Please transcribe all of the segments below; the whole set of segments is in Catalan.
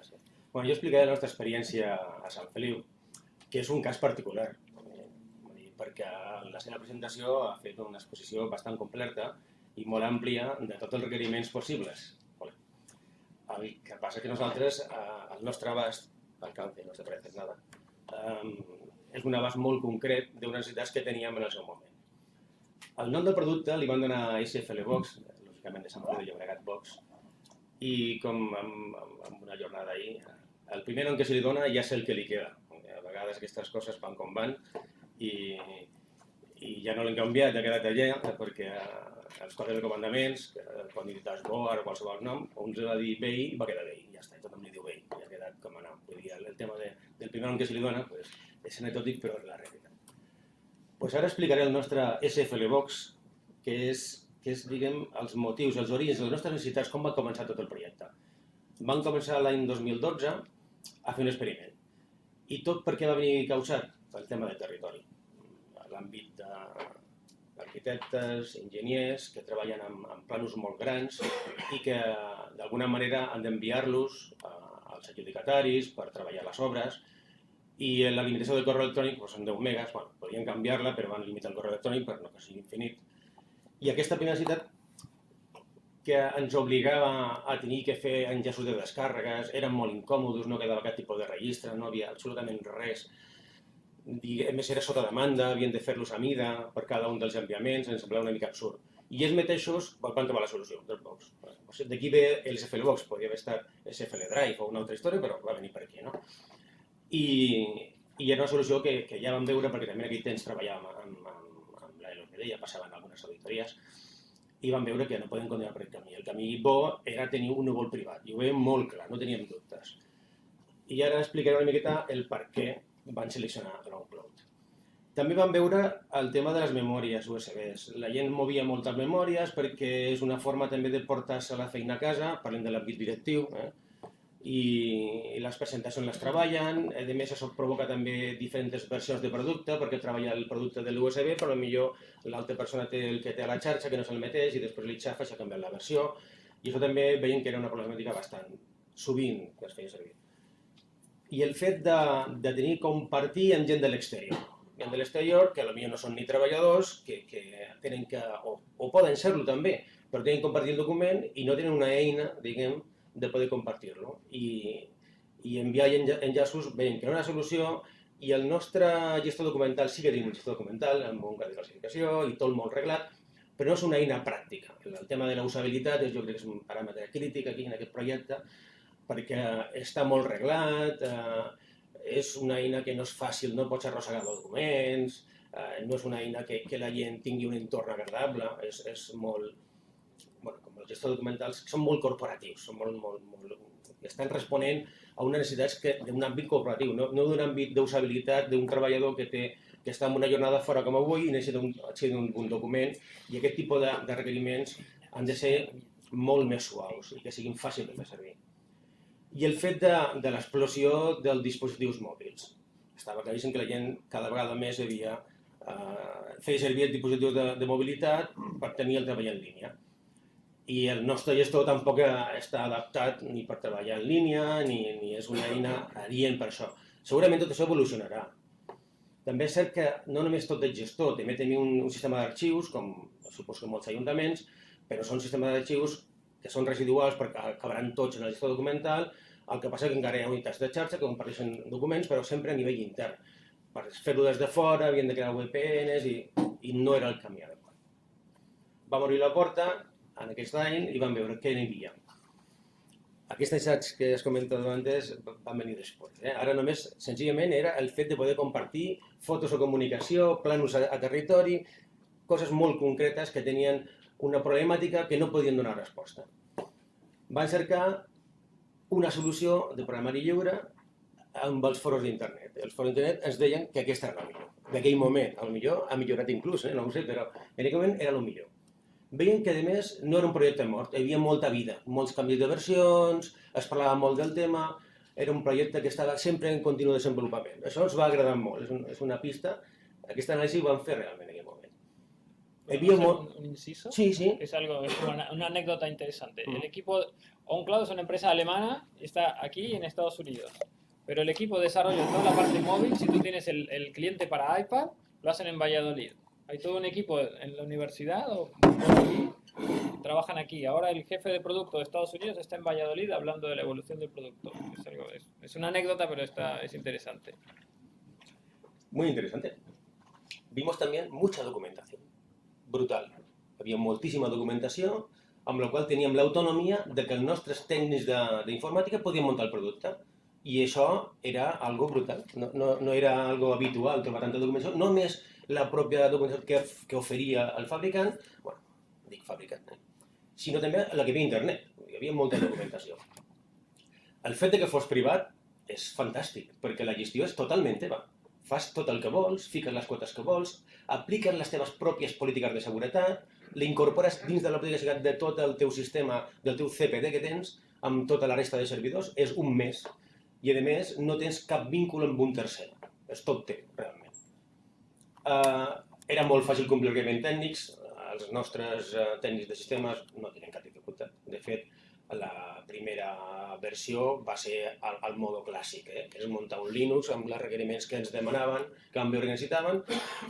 gràcies. Bueno, jo explicaré la nostra experiència a Sant Feliu, que és un cas particular, perquè en la seva presentació ha fet una exposició bastant completa i molt àmplia de tots els requeriments possibles. El que passa que nosaltres, el nostre abast, alcance, no se parece nada, és un abast molt concret d'unes necessitats que teníem en el seu moment. El nom del producte li van donar a SFL Box, lògicament de Sant Feliu de Llobregat Box, i com en una jornada ahir, el primer nom que se li dona ja és el que li queda. A vegades aquestes coses van com van i ja no l'hem canviat, ha quedat allà, perquè els codis de comandaments, quan he dit dashboard o qualsevol nom, uns va dir BI i va quedar BI, ja està, tothom li diu BI, ja ha quedat com a nom. Vull dir, el tema del primer nom que se li dona és anecdòtic, però és la realitat. Ara explicaré el nostre SFL Box, que és, diguem, els motius, els orígens de les nostres necessitats, com va començar tot el projecte. Vam començar l'any 2012 a fer un experiment. I tot per què va venir causat? El tema del territori. L'àmbit d'arquitectes, enginyers, que treballen en plànols molt grans i que d'alguna manera han d'enviar-los als adjudicataris per treballar les obres. I la limitació del correu electrònic són 10 megas, podien canviar-la, però van limitar el correu electrònic per no que sigui infinit. I aquesta primera necessitat que ens obligava a tenir que fer enllaços de descàrregues, eren molt incòmodes, no quedava cap tipus de registre, no havia absolutament res. A més, era sota demanda, havien de fer-los a mida per cada un dels enviaments, ens semblava una mica absurd. I ells mateixos van trobar la solució, Dropbox. D'aquí ve el SFL Box, podria haver estat SFL Drive o una altra història, però va venir per aquí, no? I era una solució que ja vam veure, perquè també en aquell temps treballàvem amb la LOPD, ja passaven algunes auditories, i vam veure que no podem continuar per aquest camí. El camí bo era tenir un núvol privat, i ho veiem molt clar, no teníem dubtes. I ara explicaré una miqueta el per què van seleccionar l'OnCloud. També vam veure el tema de les memòries USBs. La gent movia moltes memòries perquè és una forma també de portar-se la feina a casa, parlem de l'àmbit directiu, i les presentacions les treballen, a més això provoca també diferents versions de producte, perquè treballa el producte de l'USB, però potser l'altra persona té el que té a la xarxa, que no és el mateix, i després li xafa i s'ha canviat la versió, i això també veiem que era una problemàtica bastant sovint que es feia servir. I el fet de tenir compartir amb gent de l'exterior, gent de l'exterior que potser no són ni treballadors, que tenen que, o poden ser-lo també, però tenen que compartir el document i no tenen una eina, diguem, de poder compartir-lo. I enviar enllaços veiem que no és una solució i el nostre gestor documental sí que tenim un gestor documental amb un grau de classificació i tot molt reglat, però no és una eina pràctica. El tema de la usabilitat jo crec que és un paràmetre crític aquí en aquest projecte perquè està molt reglat, és una eina que no és fàcil, no pots arrossegar documents, no és una eina que la gent tingui un entorn agradable, és molt... com els gestors documentals, són molt corporatius, estan responent a unes necessitats d'un àmbit corporatiu, no d'un àmbit d'usabilitat d'un treballador que està en una jornada fora com avui i necessita un document i aquest tipus de requeriments han de ser molt més suaus i que siguin fàcils de fer servir. I el fet de l'explosió dels dispositius mòbils. Estava claríssim que la gent cada vegada més feia servir els dispositius de mobilitat per tenir el treball en línia. I el nostre gestor tampoc està adaptat ni per treballar en línia ni és una eina adient per això. Segurament tot això evolucionarà. També és cert que no només tot és gestor, també tenim un sistema d'arxius, com suposo que molts ajuntaments, però són sistemes d'arxius que són residuals perquè acabaran tots en el gestor documental, el que passa que encara hi ha unitats de xarxa que comparteixen documents, però sempre a nivell intern. Per fer-ho des de fora havien de crear VPNs i no era el camí adequat. Vam obrir la porta en aquest any i vam veure què n'hi havia. Aquests necessitats que has comentat abans van venir després. Ara només, senzillament, era el fet de poder compartir fotos o comunicació, plànols a territori, coses molt concretes que tenien una problemàtica que no podien donar resposta. Van cercar una solució de programari lliure amb els foros d'internet. Els foros d'internet ens deien que aquesta era la millor. D'aquell moment, potser ha millorat inclús, no ho sé, però en aquell moment era el millor. Veiem que, a més, no era un projecte mort, hi havia molta vida, molts canvis de versions, es parlava molt del tema, era un projecte que estava sempre en continu desenvolupament. Això ens va agradar molt, és una pista, aquesta anàlisi ho vam fer realment en aquell moment. Havia un inciso? Sí, sí. Es algo, es como una anécdota interesante. El equipo OnCloud es una empresa alemana y está aquí en Estados Unidos. Pero el equipo desarrolla toda la parte móvil. Si tú tienes el cliente para iPad, lo hacen en Valladolid. Hay todo un equipo en la universidad o por aquí, trabajan aquí. Ahora el jefe de producto de Estados Unidos está en Valladolid hablando de la evolución del producto. Es una anécdota, pero es interesante. Muy interesante. Vimos también mucha documentación. Brutal. Havia moltíssima documentació, amb la qual teníem l'autonomia de que els nostres tècnics d'informàtica podien muntar el producte. I això era algo brutal. No era algo habitual trobar tanta documentació. No només la pròpia documentació que oferia el fabricant, bueno, dic fabricant, sinó també la que hi havia a internet. Hi havia molta documentació. El fet de que fos privat és fantàstic, perquè la gestió és totalment teva. Fas tot el que vols, fiques les quotes que vols, apliques les teves pròpies polítiques de seguretat, l'incorpores dins de la política de seguretat de tot el teu sistema, del teu CPD que tens, amb tota la resta de servidors, és un mes. I, a més, no tens cap vínculo amb un tercer. És tot teu, realment. Era molt fàcil complir el requeriment tècnics, els nostres tècnics de sistemes no tenen cap dificultat. De fet, la primera versió va ser el modo clàssic, que és muntar un Linux amb els requeriments que ens demanaven, que vam veure que necessitaven,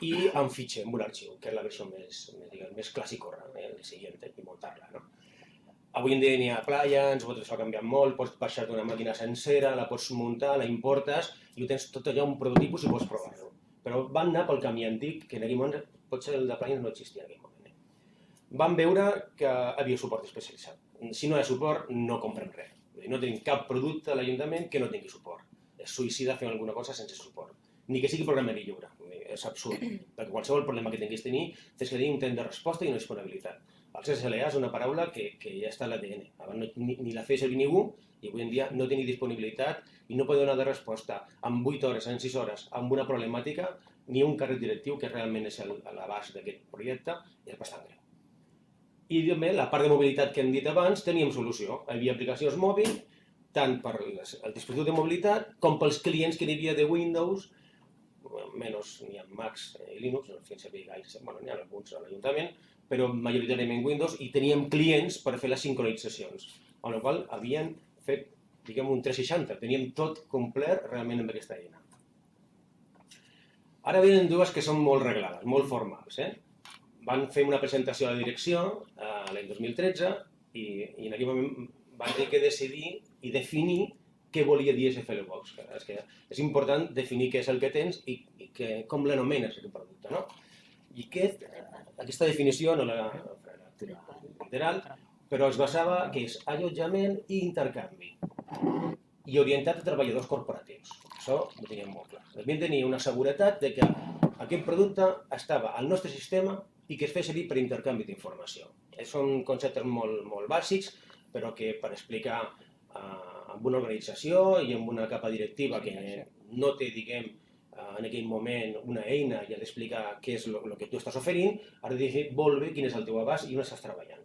i amb fitxer, amb un arxiu, que és la versió més clàssica, el següent, i muntar-la. No? Avui en dia n'hi ha plugins, això ha canviat molt, pots baixar-te una màquina sencera, la pots muntar, la importes, i ho tens tot allà un prototipus i pots provar-ho. Però van anar pel camí antic, que en aquell moment potser el de plugins no existia en aquell moment. Vam veure que havia suport especialitzat. Si no hi ha suport, no comprem res. No tenim cap producte a l'Ajuntament que no tingui suport. És suïcida fer alguna cosa sense suport. Ni que sigui programari lliure. És absurd. Perquè qualsevol problema que tinguis tenir, tens que tenir un temps de resposta i una disponibilitat. El SLA és una paraula que ja està a l'ADN. Abans ni la feia servir ningú i avui en dia no tenir disponibilitat i no poder donar de resposta en 8 hores, en 6 hores, amb una problemàtica, ni un càrrec directiu, que realment és l'abast d'aquest projecte, és bastant greu. I també la part de mobilitat que hem dit abans teníem solució. Hi havia aplicacions mòbils, tant per el dispositiu de mobilitat com pels clients que hi havia de Windows, menys n'hi ha Macs i Linux, no fins a dir gaire, bueno, n'hi ha alguns a l'Ajuntament, però majoritàriament Windows, i teníem clients per fer les sincronitzacions, amb la qual havien fet, diguem, un 360, teníem tot complet realment amb aquesta eina. Ara venen dues que són molt reglades, molt formals, Van fer una presentació a la direcció l'any 2013 i en aquell moment van tenir que decidir i definir què volia dir SFLBox. És important definir què és el que tens i com l'anomenes aquest producte. No? I aquesta definició no la literal, però es basava que és allotjament i intercanvi i orientat a treballadors corporatius. Això ho teníem molt clar. Devien tenir una seguretat de que aquest producte estava al nostre sistema i que es feia servir per intercanvi d'informació. Són conceptes molt bàsics, però que per explicar amb una organització i amb una capa directiva que no té, diguem, en aquell moment una eina i ha d'explicar què és el que tu estàs oferint, has de dir molt bé quin és el teu abast i on estàs treballant.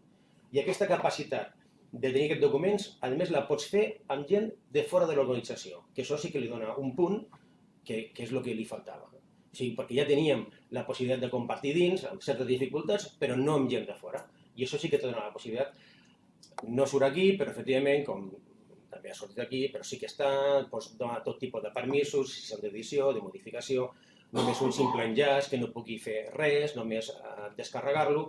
I aquesta capacitat de tenir aquests documents, a més la pots fer amb gent de fora de l'organització, que això sí que li dona un punt que és el que li faltava. O sigui, perquè ja teníem la possibilitat de compartir dins, amb certes dificultats, però no amb gent de fora. I això sí que te dona la possibilitat. No surt aquí, però efectivament, com també ha sortit aquí, però sí que està, pots donar tot tipus de permisos, si són d'edició, de modificació, només un simple enllaç que no pugui fer res, només descarregar-lo.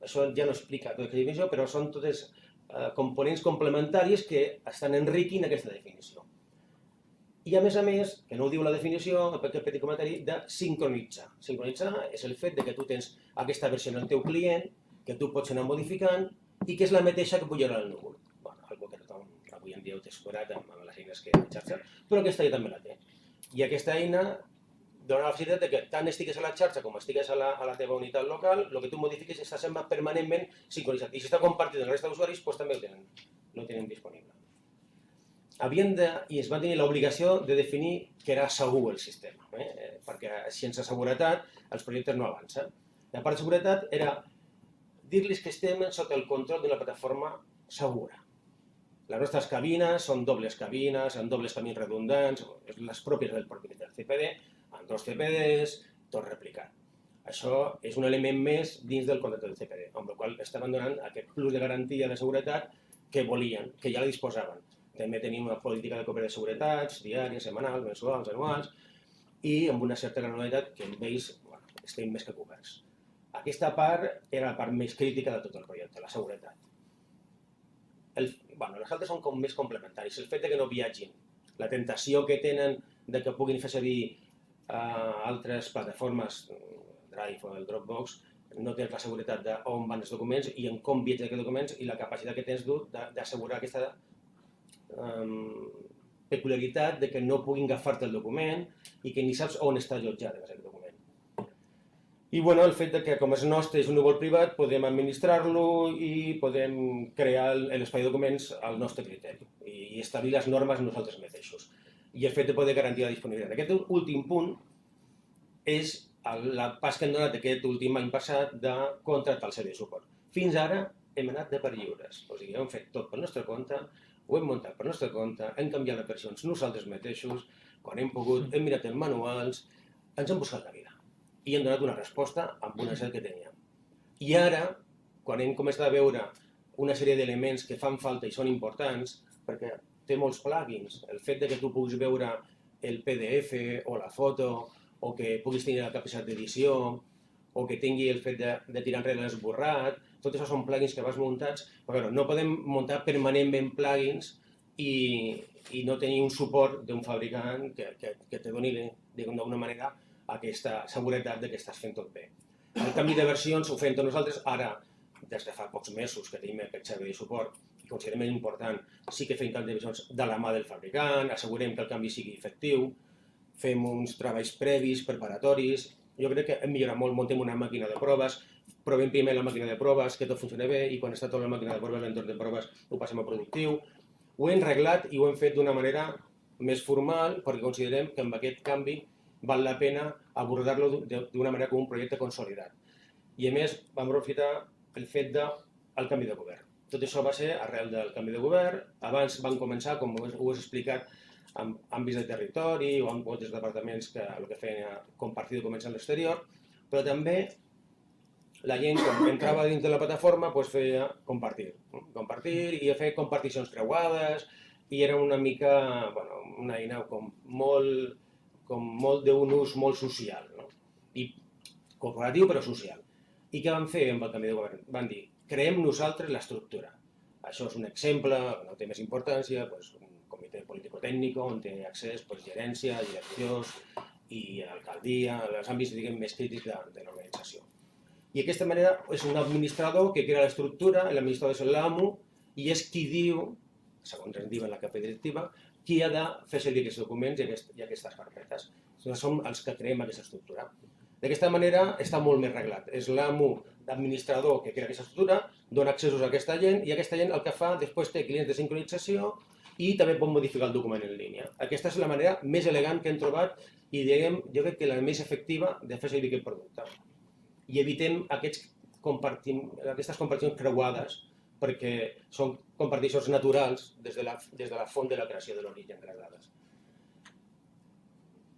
Això ja no explica tota la definició, però són totes components complementaris que estan enriquint aquesta definició. I a més, que no ho diu la definició, aquest petit comentari, de sincronitzar. Sincronitzar és el fet que tu tens aquesta versió en el teu client, que tu pots anar modificant i que és la mateixa que pujarà al núvol. Algo que tothom avui en dia ho té superat amb les eines que hi ha a xarxa, però aquesta ja també la té. I aquesta eina dona la facilitat que tant estigues a la xarxa com estigues a la teva unitat local, el que tu modifiques està sempre permanentment sincronitzat. I si està compartit amb la resta d'usuaris, doncs també ho tenen disponible. I es va tenir l'obligació de definir que era segur el sistema, perquè sense seguretat els projectes no avancen. La part de seguretat era dir-los que estem sota el control d'una plataforma segura. Les nostres cabines són dobles cabines, amb dobles camins redundants, les pròpies del propi CPD, amb 2 CPDs, tot replicat. Això és un element més dins del contracte del CPD, amb el qual estaven donant aquest plus de garantia de seguretat que volien, que ja la disposaven. També tenim una política de copia de seguretats, diàries, setmanals, mensuals, anuals, i amb una certa granulitat que amb ells estem més que coberts. Aquesta part era la part més crítica de tot el projecte, la seguretat. Les altres són com més complementaris. El fet de que no viatgin, la tentació que tenen de que puguin fer servir altres plataformes, Drive o el Dropbox, no tens la seguretat d'on van els documents i en com viatgen aquests documents i la capacitat que tens d'assegurar aquesta peculiaritat de que no puguin agafar-te el document i que ni saps on està allotjat aquest document. I el fet que com és nostre, és un núvol privat, podem administrar-lo i podem crear l'espai de documents al nostre criteri i establir les normes nosaltres mateixos. I el fet de poder garantir la disponibilitat. Aquest últim punt és el pas que hem donat aquest últim any passat de contractar el servei de suport. Fins ara hem anat de per lliures, o sigui, hem fet tot pel nostre compte, ho hem muntat per nostre compte, hem canviat les versions nosaltres mateixos, quan hem pogut, hem mirat els manuals, ens hem buscat la vida i hem donat una resposta amb una necessitat que teníem. I ara, quan hem començat a veure una sèrie d'elements que fan falta i són importants, perquè té molts plugins, el fet que tu puguis veure el PDF o la foto, o que puguis tenir la capacitat d'edició, o que tingui el fet de tirar enrere l'esborrat, tot això són plugins que vas muntats, però no podem muntar permanentment plugins i no tenir un suport d'un fabricant que te doni, d'alguna manera, aquesta seguretat que estàs fent tot bé. El canvi de versions ho fem tots nosaltres, ara, des de fa pocs mesos que tenim aquest servei de suport, i considerem important, sí que fem canvi de versions de la mà del fabricant, assegurem que el canvi sigui efectiu, fem uns treballs previs, preparatoris, jo crec que hem millorat molt, muntem una màquina de proves, provem primer la màquina de proves, que tot funcioni bé, i quan està tota la màquina de proves, l'entorn de proves, ho passem a productiu. Ho hem reglat i ho hem fet d'una manera més formal, perquè considerem que amb aquest canvi val la pena abordar-lo d'una manera com un projecte consolidat. I a més, vam aprofitar el fet del canvi de govern. Tot això va ser arrel del canvi de govern. Abans van començar, com ho has explicat, amb àmbits de territori o amb altres departaments que el que feien era compartir documents a l'exterior, però també la gent, quan entrava dins de la plataforma, feia compartir i fer comparticions creuades, i era una mica una eina com molt d'un ús molt social, i corporatiu però social. I què van fer amb el canvi de govern? Van dir, creem nosaltres l'estructura. Això és un exemple, no té més importància, un comitè político-tècnic on té accés gerència, direccions i alcaldia, els àmbits més crítics de l'organització. I d'aquesta manera és un administrador que crea l'estructura, l'administrador és l'amo i és qui diu, segons ens diu en la capa directiva, qui ha de fer servir aquests documents i aquestes carpetes. Som els que creem aquesta estructura. D'aquesta manera està molt més reglat. És l'amo d'administrador que crea aquesta estructura, dona accessos a aquesta gent i aquesta gent el que fa després té clients de sincronització i també pot modificar el document en línia. Aquesta és la manera més elegant que hem trobat i jo crec que la més efectiva de fer servir aquest producte. I evitem aquestes comparticions creuades perquè són comparticions naturals des de la font de la creació de l'origen de les dades.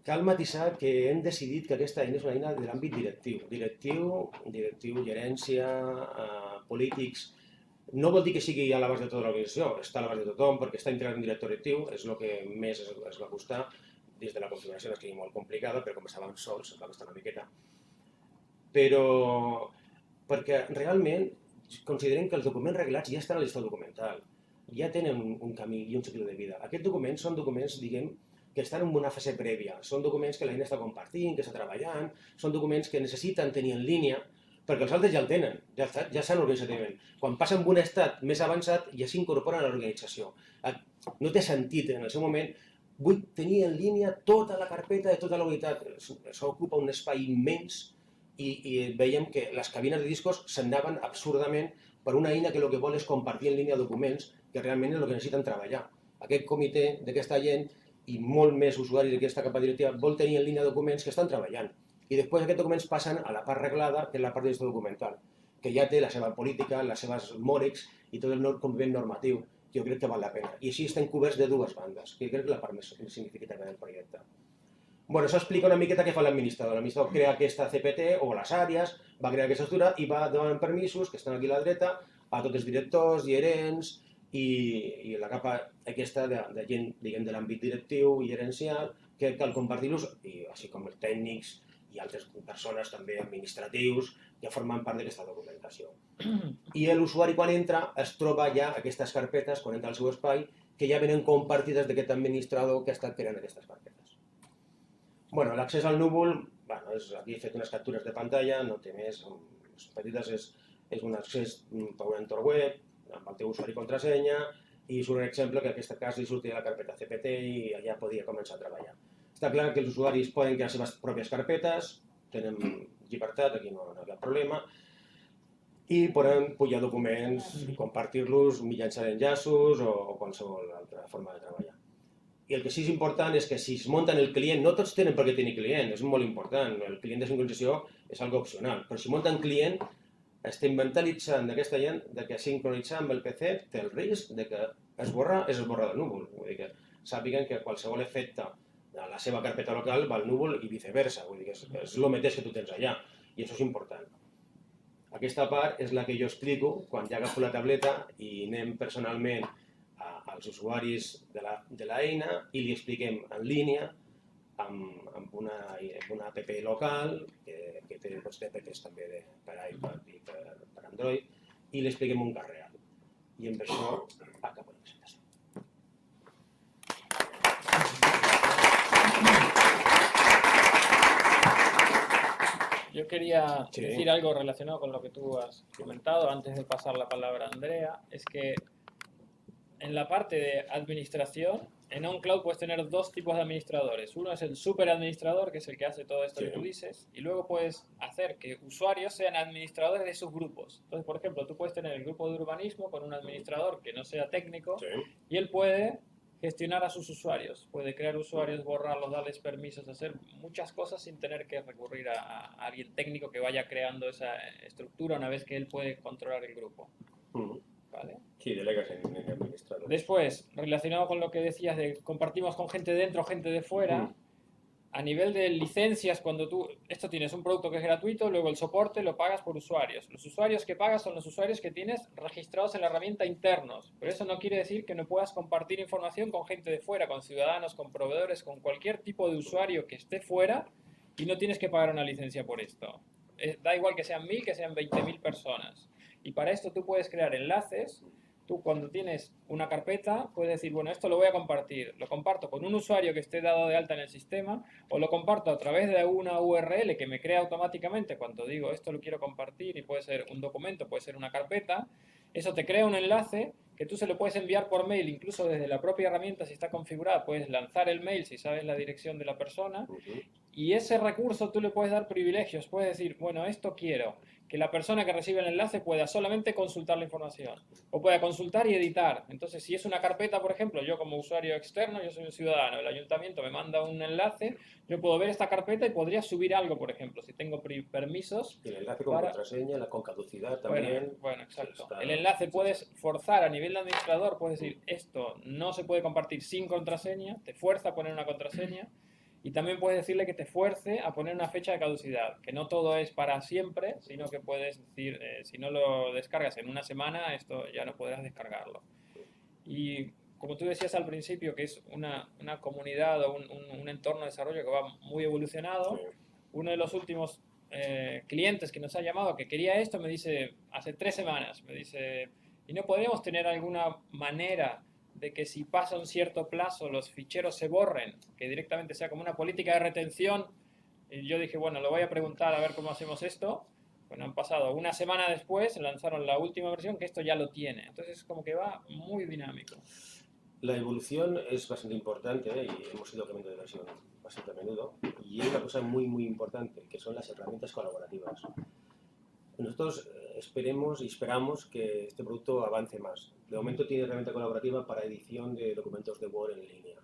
Cal matisar que hem decidit que aquesta eina és una eina de l'àmbit directiu, gerència, polítics. No vol dir que sigui a l'abast de tota l'organització, està a l'abast de tothom perquè està integrat en director directiu, és el que més es va costar. Des de la configuració és molt complicada, però com estàvem sols va costar una miqueta. Però perquè realment considerem que els documents reglats ja estan a l'estat documental, ja tenen un camí i un cicle de vida. Aquests documents són documents, que estan en una fase prèvia, són documents que la gent està compartint, que està treballant, són documents que necessiten tenir en línia, perquè els altres ja el tenen, ja estan organitzativament. Quan passen a un estat més avançat ja s'incorporen a l'organització. No té sentit en el seu moment, vull tenir en línia tota la carpeta de tota la unitat, això ocupa un espai immens i veiem que les cabines de discos s'anaven absurdament per una eina que el que vol és compartir en línia documents que realment és el que necessiten treballar. Aquest comitè d'aquesta gent i molt més usuaris d'aquesta capa directiva vol tenir en línia documents que estan treballant. I després aquests documents passen a la part reglada, que és la part de gestió documental, que ja té la seva política, les seves mòrex i tot el compliment normatiu, que jo crec que val la pena. I així estem coberts de dues bandes, que crec que és la part més significativa del projecte. Bueno, això explica una miqueta què fa l'administrador. L'administrador crea aquesta CPT o les àrees, va crear aquesta estructura i va donant permisos, que estan aquí a la dreta, a tots els directors, gerents i la capa aquesta de gent, diguem, de l'àmbit directiu i gerencial, que cal compartir-los, així com els tècnics i altres persones també administratius que formen part d'aquesta documentació. I l'usuari quan entra es troba ja aquestes carpetes, quan entra al seu espai, que ja venen compartides d'aquest administrador que ha estat creant aquestes carpetes. Bueno, l'accés al núvol, bueno, aquí he fet unes captures de pantalla, no té més, les petites és un accés per un entorn web, amb el teu usuari i contrasenya, i surt un exemple que en aquest cas li sortia la carpeta CPT i allà podia començar a treballar. Està clar que els usuaris poden crear les seves pròpies carpetes, tenen llibertat, aquí no hi ha cap problema, i poden pujar documents i compartir-los mitjançant enllaços o qualsevol altra forma de treballar. I el que sí és important és que si es munten el client, no tots tenen per què tenir client, és molt important, el client de sincronització és algo opcional, però si munten client, estem mentalitzant d'aquesta gent que sincronitzar amb el PC té el risc de que esborra del núvol, vull dir que sàpiguen que qualsevol efecte de la seva carpeta local va al núvol i viceversa, vull dir que és el mateix que tu tens allà, i això és important. Aquesta part és la que jo explico quan ja agafo la tableta i anem personalment als usuaris de l'eina i li expliquem en línia amb una app local que té apps també per iPad i per Android i li expliquem un cas real. I amb això acabo la presentació. Yo quería decir algo relacionado con lo que tú has comentado antes de pasar la palabra a Andrea. Es que en la parte de administración, en OnCloud puedes tener dos tipos de administradores. Uno es el superadministrador, que es el que hace todo esto que tú dices, y luego puedes hacer que usuarios sean administradores de sus grupos. Entonces, por ejemplo, tú puedes tener el grupo de urbanismo con un administrador que no sea técnico y él puede gestionar a sus usuarios. Puede crear usuarios, borrarlos, darles permisos, hacer muchas cosas sin tener que recurrir a alguien técnico que vaya creando esa estructura una vez que él puede controlar el grupo. ¿Vale? Sí, delegas en administradores. Después, relacionado con lo que decías de compartimos con gente dentro, gente de fuera, a nivel de licencias, cuando esto tienes un producto que es gratuito, luego el soporte lo pagas por usuarios. Los usuarios que pagas son los usuarios que tienes registrados en la herramienta internos, pero eso no quiere decir que no puedas compartir información con gente de fuera, con ciudadanos, con proveedores, con cualquier tipo de usuario que esté fuera y no tienes que pagar una licencia por esto. Da igual que sean 1000, que sean 20.000 personas. Y para esto tú puedes crear enlaces. Tú cuando tienes una carpeta puedes decir, bueno, esto lo voy a compartir. Lo comparto con un usuario que esté dado de alta en el sistema o lo comparto a través de una URL que me crea automáticamente cuando digo esto lo quiero compartir y puede ser un documento, puede ser una carpeta. Eso te crea un enlace que tú se lo puedes enviar por mail, incluso desde la propia herramienta si está configurada. Puedes lanzar el mail si sabes la dirección de la persona y ese recurso tú le puedes dar privilegios. Puedes decir, bueno, esto quiero que la persona que recibe el enlace pueda solamente consultar la información o pueda consultar y editar. Entonces, si es una carpeta, por ejemplo, yo como usuario externo, yo soy un ciudadano, el ayuntamiento me manda un enlace, yo puedo ver esta carpeta y podría subir algo, por ejemplo, si tengo permisos. Y el enlace con contraseña, con caducidad también. Bueno, exacto. El enlace puedes forzar a nivel de administrador, puedes decir, esto no se puede compartir sin contraseña, te fuerza a poner una contraseña. Y también puedes decirle que te fuerce a poner una fecha de caducidad, que no todo es para siempre, sino que puedes decir, si no lo descargas en una semana, esto ya no podrás descargarlo. Y como tú decías al principio, que es una comunidad o un entorno de desarrollo que va muy evolucionado, uno de los últimos clientes que nos ha llamado que quería esto me dice, hace 3 semanas, me dice, ¿y no podríamos tener alguna manera de que si pasa un cierto plazo los ficheros se borren, que directamente sea como una política de retención? Y yo dije, bueno, lo voy a preguntar a ver cómo hacemos esto. Bueno, han pasado una semana después, lanzaron la última versión que esto ya lo tiene. Entonces como que va muy dinámico. La evolución es bastante importante y hemos ido cambiando de versión bastante a menudo. Y hay una cosa muy, muy importante, que son las herramientas colaborativas. Nosotros esperemos y esperamos que este producto avance más. De momento tiene herramienta colaborativa para edición de documentos de Word en línea.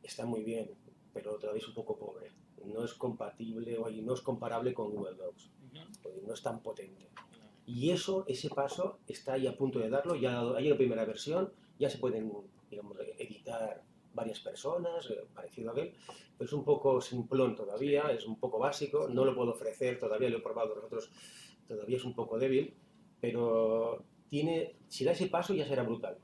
Está muy bien, pero todavía es un poco pobre. No es compatible o no es comparable con Google Docs. No es tan potente. Y ese paso está ahí a punto de darlo. Ya hay la primera versión, ya se pueden, digamos, editar varias personas, parecido a aquel, pero es un poco simplón todavía, es un poco básico, no lo puedo ofrecer, todavía lo he probado nosotros, todavía es un poco débil, pero si da ese paso ya será brutal.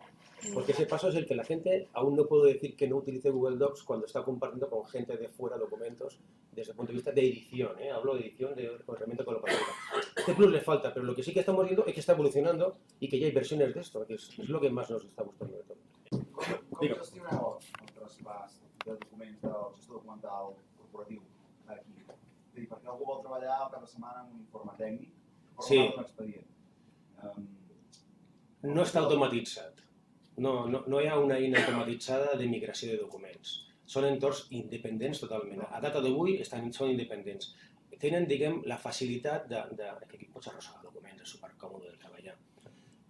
Porque ese paso es el que la gente, aún no puedo decir que no utilice Google Docs cuando está compartiendo con gente de fuera documentos desde el punto de vista de edición, hablo de edición con herramienta colaborativa. Este plus le falta, pero lo que sí que estamos viendo es que está evolucionando y que ya hay versiones de esto, que es lo que más nos está gustando de todo. Com gestioneu el traspàs de documents del gestor documental corporatiu aquí? És a dir, perquè algú vol treballar el cap de setmana en un informe tècnic, Sí. un expedient. No està automatitzat. No hi ha una eina automatitzada de migració de documents. Són entorns independents totalment. A data d'avui són independents. Tenen, diguem, la facilitat que aquí pots arrossegar documents, és supercòmode de treballar.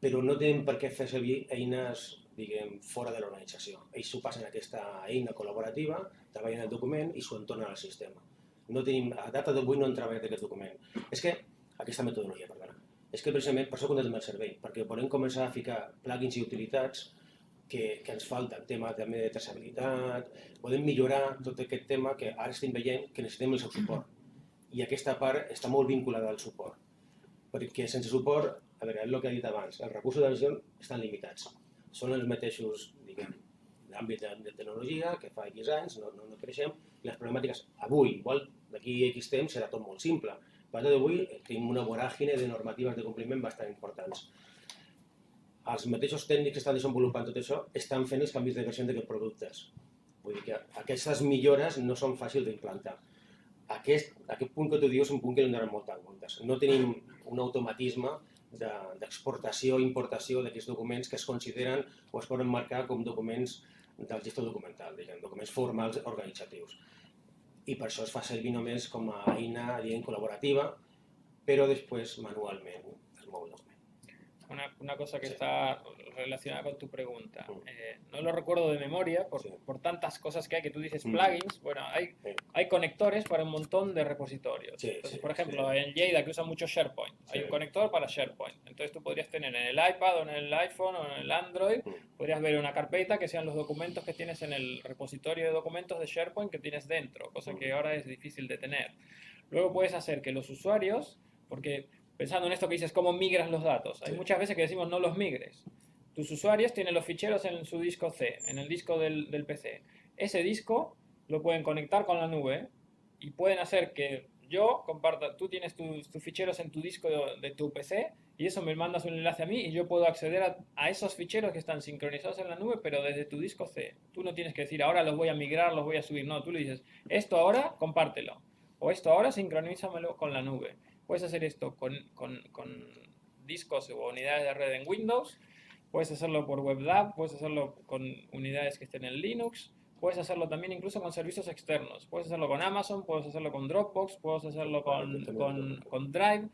Però no tenen per què fer servir eines, diguem, fora de l'organització. Ells s'ho passen a aquesta eina col·laborativa, treballen el document i s'ho entornen al sistema. No tenim, a data d'avui no han treballat aquest document. És que, aquesta metodologia, perdona, és que precisament per això contractem el servei, perquè podem començar a ficar plugins i utilitats que ens falten, tema també de traçabilitat, podem millorar tot aquest tema que ara estem veient que necessitem el seu suport. I aquesta part està molt vinculada al suport, perquè sense suport, a veure, és el que he dit abans, els recursos de gestió estan limitats. Són els mateixos, diguem, d'àmbit de tecnologia, que fa X anys, no creixem, i les problemàtiques avui, igual d'aquí a X temps serà tot molt simple, però d'avui tenim una voràgine de normatives de compliment bastant importants. Els mateixos tècnics que estan desenvolupant tot això estan fent els canvis de versió d'aquests productes. Vull dir que aquestes millores no són fàcils d'implantar. Aquest punt que tu dius és un punt que hem d'anar molt en compte. No tenim un automatisme d'exportació i importació d'aquests documents que es consideren o es poden marcar com documents del gestor documental, documents formals organitzatius. I per això es fa servir només com a eina col·laborativa, però després manualment es mou el document. Una cosa que está relacionada con tu pregunta. No lo recuerdo de memoria por tantas cosas que hay, que tú dices plugins. Bueno, hay conectores para un montón de repositorios. Entonces, por ejemplo, en Lleida, que usa mucho SharePoint, hay un conector para SharePoint. Entonces tú podrías tener en el iPad o en el iPhone o en el Android, podrías ver una carpeta que sean los documentos que tienes en el repositorio de documentos de SharePoint que tienes dentro, cosa que ahora es difícil de tener. Luego puedes hacer que los usuarios, porque pensando en esto que dices, ¿cómo migras los datos? Hay muchas veces que decimos no los migres. Tus usuarios tienen los ficheros en su disco C, en el disco del PC. Ese disco lo pueden conectar con la nube y pueden hacer que yo comparta, tú tienes tus ficheros en tu disco de tu PC y eso me mandas un enlace a mí y yo puedo acceder a esos ficheros que están sincronizados en la nube, pero desde tu disco C. Tú no tienes que decir, ahora los voy a migrar, los voy a subir. No, tú le dices, esto ahora compártelo. O esto ahora sincronízamelo con la nube. Puedes hacer esto con discos o unidades de red en Windows, puedes hacerlo por WebDAV, puedes hacerlo con unidades que estén en Linux, puedes hacerlo también incluso con servicios externos, puedes hacerlo con Amazon, puedes hacerlo con Dropbox, puedes hacerlo con Drive.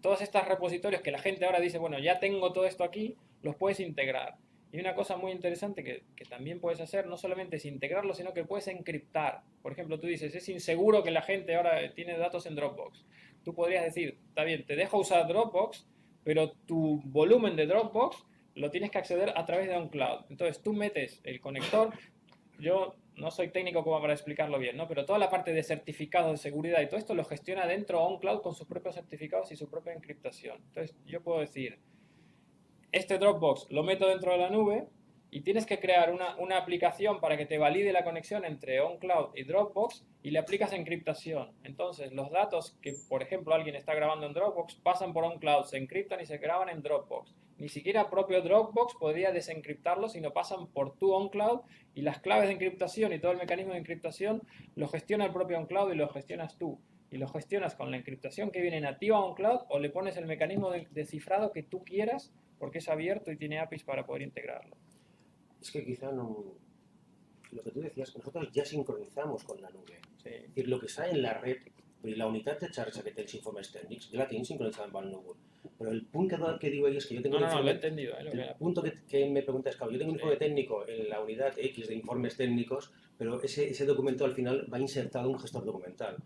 Todos estos repositorios que la gente ahora dice, bueno, ya tengo todo esto aquí, los puedes integrar. Y una cosa muy interesante que también puedes hacer, no solamente es integrarlo, sino que puedes encriptar. Por ejemplo, tú dices, es inseguro que la gente ahora tiene datos en Dropbox. Tú podrías decir, está bien, te dejo usar Dropbox, pero tu volumen de Dropbox lo tienes que acceder a través de OnCloud. Entonces tú metes el conector, yo no soy técnico como para explicarlo bien, ¿no? Pero toda la parte de certificados de seguridad y todo esto lo gestiona dentro OnCloud con sus propios certificados y su propia encriptación. Entonces yo puedo decir, este Dropbox lo meto dentro de la nube y tienes que crear una aplicación para que te valide la conexión entre OnCloud y Dropbox y le aplicas encriptación. Entonces, los datos que, por ejemplo, alguien está grabando en Dropbox pasan por OnCloud, se encriptan y se graban en Dropbox. Ni siquiera propio Dropbox podría desencriptarlos, sino pasan por tu OnCloud y las claves de encriptación y todo el mecanismo de encriptación lo gestiona el propio OnCloud y lo gestionas tú. Y lo gestionas con la encriptación que viene nativa a OnCloud o le pones el mecanismo de cifrado que tú quieras porque es abierto y tiene APIs para poder integrarlo. Es que quizá no... Lo que tú decías, nosotros ya sincronizamos con la nube. Sí. Es decir, lo que está en la red, la unitat de xarxa que té els informes tècnics, ja la tenim sincronitzada amb el núvol. Però el punt que diu ell és que yo tengo un informe... No, lo he entendido. El punto que me pregunta es, claro, yo tengo un informe técnico en la unidad X de informes técnicos, pero ese documento al final va insertado en un gestor documental,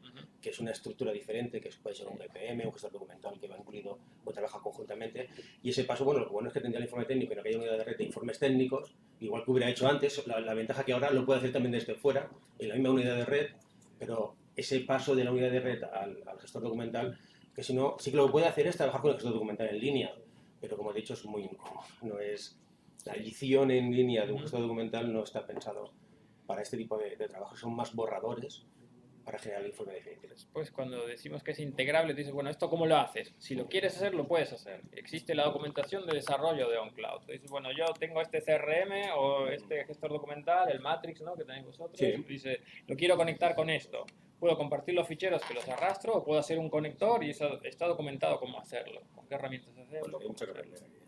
que es una estructura diferente, que puede ser un BPM, un gestor documental que va incluido o trabaja conjuntamente. Y ese paso, bueno, lo bueno es que tendría el informe técnico en aquella unidad de red de informes técnicos, igual que hubiera hecho antes. La ventaja que ahora lo puede hacer también desde fuera, en la misma unidad de red, pero ese paso de la unidad de red al gestor documental, que si no, sí que lo que puede hacer es trabajar con el gestor documental en línea, pero como he dicho es muy incómodo. No es, la edición en línea de un gestor documental no está pensado para este tipo de trabajo, son más borradores para generar el informe definitivo. Después, cuando decimos que es integrable, dices, bueno, ¿esto cómo lo haces? Si lo quieres hacer, lo puedes hacer. Existe la documentación de desarrollo de OnCloud. Dices, bueno, yo tengo este CRM o este gestor documental, el Matrix, ¿no?, que tenéis vosotros. Sí. Dice, lo quiero conectar con esto. Puedo compartir los ficheros que los arrastro o puedo hacer un conector y eso está documentado cómo hacerlo, con qué herramientas hacerlo. Hay mucho que cómo hacerlo. aprender.